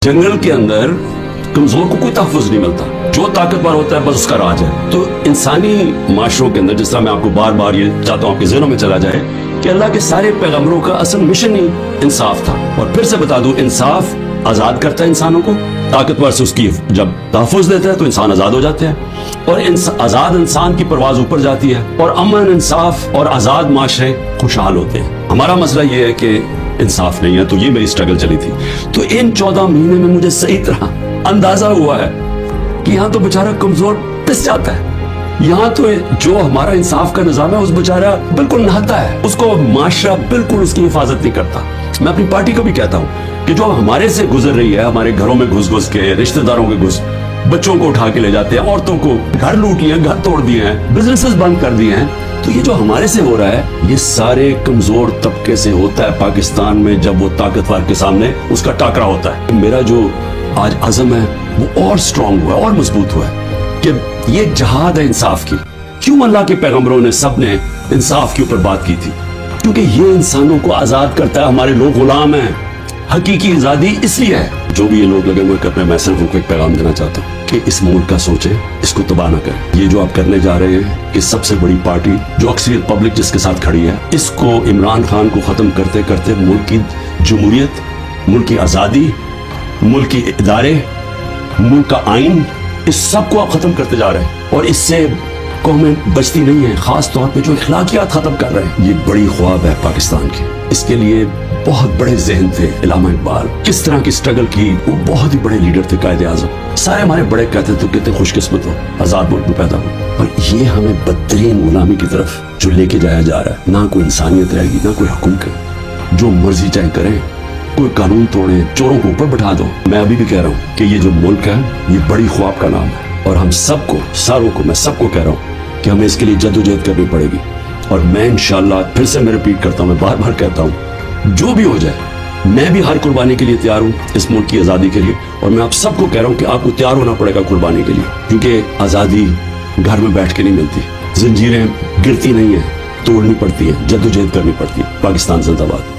जंगल के अंदर कमजोर को कोई तहफ़्फ़ुज़ नहीं मिलता, जो ताकतवर होता है बस उसका राज है। तो इंसानी माशरों के अंदर, जिस तरह मैं आपको बार बार ये चाहता हूँ आपके ज़हनों में चला जाए कि अल्लाह के सारे पैगम्बरों का असल मिशन ही इंसाफ था। और फिर से बता दूं, इंसाफ आज़ाद करता है इंसानों को, ताकतवर से उसकी जब तहफ़्फ़ुज़ देता है तो इंसान आज़ाद हो जाते हैं और आज़ाद इंसान की परवाज़ ऊपर जाती है और अमन, इंसाफ और आज़ाद माशरे खुशहाल होते हैं। हमारा मसला ये है कि इंसाफ नहीं है, तो ये मेरी स्ट्रगल चली थी। तो इन 14 महीने में मुझे सही तरह अंदाजा हुआ है कि यहाँ तो बेचारा कमजोर पिस जाता है, यहाँ तो जो हमारा इंसाफ का निजाम है उस बेचारा बिल्कुल नहाता है, उसको माशरा बिल्कुल उसकी हिफाजत नहीं करता। मैं अपनी पार्टी को भी कहता हूँ कि जो हमारे से गुजर रही है, हमारे घरों में घुस घुस के, रिश्तेदारों के घुस, बच्चों को उठा के ले जाते हैं, औरतों को घर लूट लिए, घर तोड़ दिए हैं, बिजनेसेस बंद कर दिए हैं, तो ये जो हमारे से हो रहा है ये सारे कमजोर तबके से होता है। पाकिस्तान में जब वो ताकतवर के सामने उसका टाकरा होता है, मेरा जो आज अज़म है वो और स्ट्रांग हुआ, और मजबूत हुआ है कि ये जहाद है इंसाफ की। क्यों अल्लाह के पैगंबरों ने सबने इंसाफ के ऊपर बात की थी? क्योंकि ये इंसानों को आजाद करता है। हमारे लोग गुलाम हैं, हकीकी आजादी इसलिए है। जो भी ये लोग लगे हुए अपने मैसेज उनको एक पैगाम देना चाहता हूँ कि इस मुल्क का सोचें, इसको तबाह ना करें। ये जो आप करने जा रहे हैं कि सबसे बड़ी पार्टी जो अक्सरियत पब्लिक जिसके साथ खड़ी है, इसको इमरान खान को खत्म करते करते मुल्क की जमहूरियत, मुल्क की आजादी, मुल्क के इदारे, मुल्क का आइन, इस सब को आप खत्म करते जा रहे हैं और इससे कौमें बचती नहीं है, खास तौर पे जो इखलाकियात खत्म कर रहे हैं। ये बड़ी ख्वाब है पाकिस्तान की। इसके लिए बहुत बड़े जहन थे इलामा इकबाल, किस तरह की स्ट्रगल की, वो बहुत ही बड़े लीडर थे, कायदे आज़म। सारे हमारे बड़े कहते थे कितने खुशकिस्मत हो, आजाद मुल्क में पैदा हो। और ये हमें बदतरीन गुलामी की तरफ जो लेके जाया जा रहा है, ना कोई इंसानियत रहेगी, ना कोई हुकूमत है, जो मर्जी चाहे करें, कोई कानून तोड़े, चोरों को ऊपर बैठा दो। मैं अभी भी कह रहा हूँ कि ये जो मुल्क है ये बड़ी ख्वाब का नाम है और हम सबको, सारों को, मैं सबको कह रहा हूँ कि हमें इसके लिए जद्दोजहद करनी पड़ेगी। और मैं इंशाअल्लाह, फिर से मैं रिपीट करता हूँ, मैं बार बार कहता हूँ, जो भी हो जाए मैं भी हर कुर्बानी के लिए तैयार हूँ इस मुल्क की आज़ादी के लिए। और मैं आप सबको कह रहा हूँ कि आपको तैयार होना पड़ेगा कुर्बानी के लिए, क्योंकि आज़ादी घर में बैठ के नहीं मिलती, जंजीरें गिरती नहीं है, तोड़नी पड़ती है, जद्दोजहद करनी पड़ती है। पाकिस्तान जिंदाबाद।